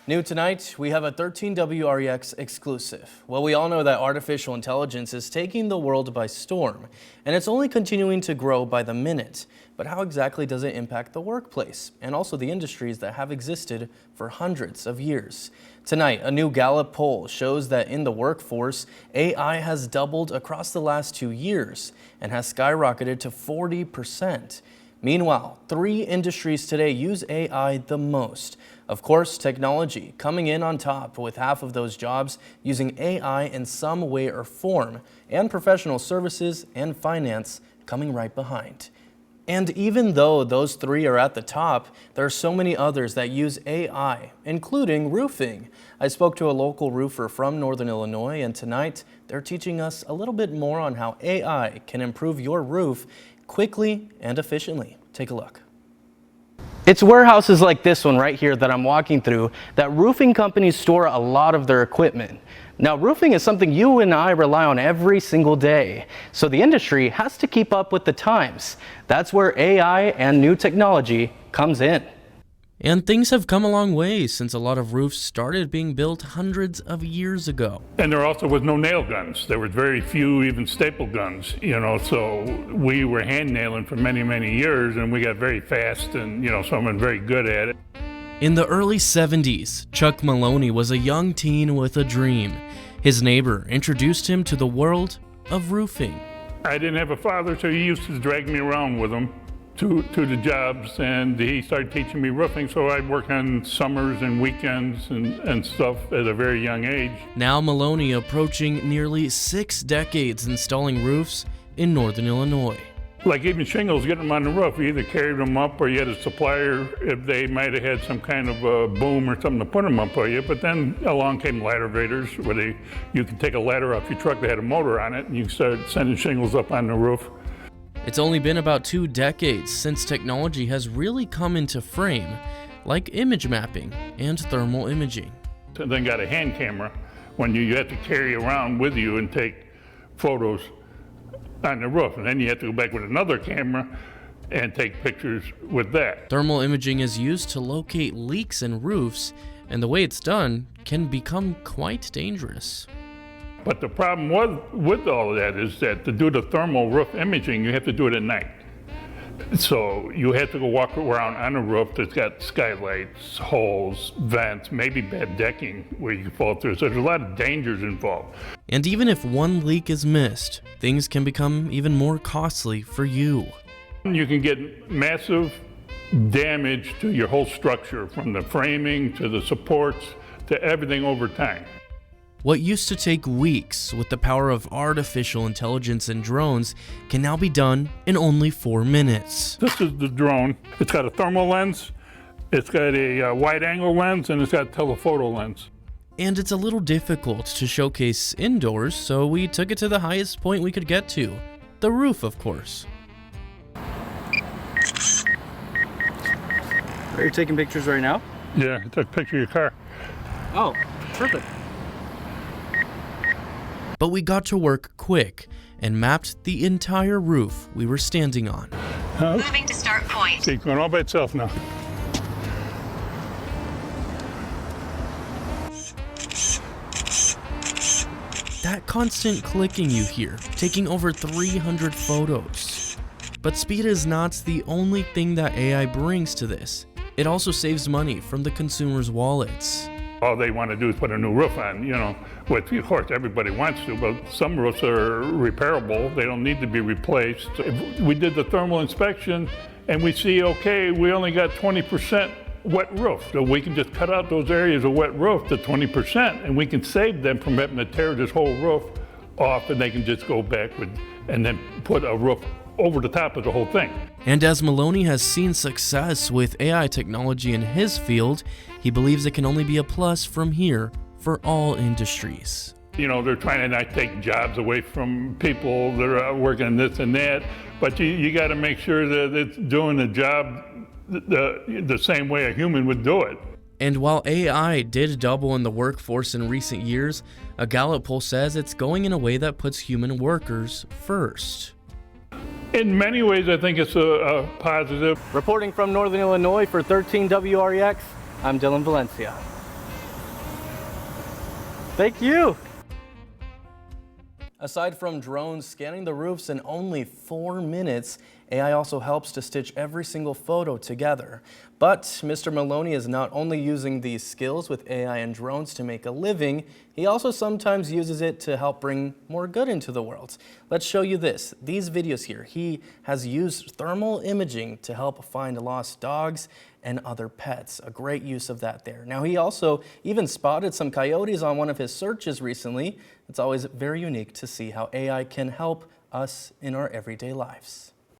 New tonight, we have a 13 WREX exclusive. Well, we all know that artificial intelligence is taking the world by storm, and it's only continuing to grow by the minute. But how exactly does it impact the workplace and also the industries that have existed for hundreds of years? Tonight, a new Gallup poll shows that in the workforce, AI has doubled across the last 2 years and has skyrocketed to 40%. Meanwhile, 3 industries today use AI the most. Of course, technology coming in on top with half of those jobs using AI in some way or form, and professional services and finance coming right behind. And even though those 3 are at the top, there are so many others that use AI, including roofing. I spoke to a local roofer from Northern Illinois, and tonight they're teaching us a little bit more on how AI can improve your roof quickly and efficiently. Take a look. It's warehouses like this one right here that I'm walking through that roofing companies store a lot of their equipment. Now, roofing is something you and I rely on every single day, so the industry has to keep up with the times. That's where AI and new technology comes in. And things have come a long way since a lot of roofs started being built hundreds of years ago. And there also was no nail guns. There were very few even staple guns, so we were hand nailing for many, many years, and we got very fast and, someone very good at it. In the early 70s, Chuck Maloney was a young teen with a dream. His neighbor introduced him to the world of roofing. I didn't have a father, so he used to drag me around with him to the jobs, and he started teaching me roofing, so I'd work on summers and weekends and stuff at a very young age. Now Maloney approaching nearly 6 decades installing roofs in Northern Illinois. Like even shingles, getting them on the roof, you either carried them up or you had a supplier if they might have had some kind of a boom or something to put them up for you. But then along came ladder raiders where you could take a ladder off your truck that had a motor on it and you started sending shingles up on the roof. It's only been about 2 decades since technology has really come into frame, like image mapping and thermal imaging. And then got a hand camera when you have to carry around with you and take photos on the roof. And then you have to go back with another camera and take pictures with that. Thermal imaging is used to locate leaks in roofs, and the way it's done can become quite dangerous. But the problem with all of that is that to do the thermal roof imaging, you have to do it at night. So you have to go walk around on a roof that's got skylights, holes, vents, maybe bad decking where you can fall through. So there's a lot of dangers involved. And even if one leak is missed, things can become even more costly for you. You can get massive damage to your whole structure, from the framing to the supports to everything over time. What used to take weeks with the power of artificial intelligence and drones can now be done in only 4 minutes. This is the drone. It's got a thermal lens, it's got a wide-angle lens, and it's got a telephoto lens. And it's a little difficult to showcase indoors, so we took it to the highest point we could get to, the roof, of course. Are you taking pictures right now? Yeah, I took a picture of your car. Oh, perfect. But we got to work quick and mapped the entire roof we were standing on. Moving to start point. See, it's going all by itself now. That constant clicking you hear, taking over 300 photos. But speed is not the only thing that AI brings to this. It also saves money from the consumer's wallets. All they want to do is put a new roof on, which of course everybody wants to, but some roofs are repairable. They don't need to be replaced. If we did the thermal inspection and we see, okay, we only got 20% wet roof. So we can just cut out those areas of wet roof to 20%, and we can save them from having to tear this whole roof off, and they can just go back and then put a roof over the top of the whole thing. And as Maloney has seen success with AI technology in his field, he believes it can only be a plus from here for all industries. They're trying to not take jobs away from people that are working on this and that, but you got to make sure that it's doing the job the same way a human would do it. And while AI did double in the workforce in recent years, a Gallup poll says it's going in a way that puts human workers first. In many ways, I think it's a positive. Reporting from Northern Illinois for 13 WREX, I'm Dylan Valencia. Thank you. Aside from drones scanning the roofs in only 4 minutes, AI also helps to stitch every single photo together. But Mr. Maloney is not only using these skills with AI and drones to make a living, he also sometimes uses it to help bring more good into the world. Let's show you these videos here. He has used thermal imaging to help find lost dogs and other pets. A great use of that there. Now, he also even spotted some coyotes on one of his searches recently. It's always very unique to see how AI can help us in our everyday lives.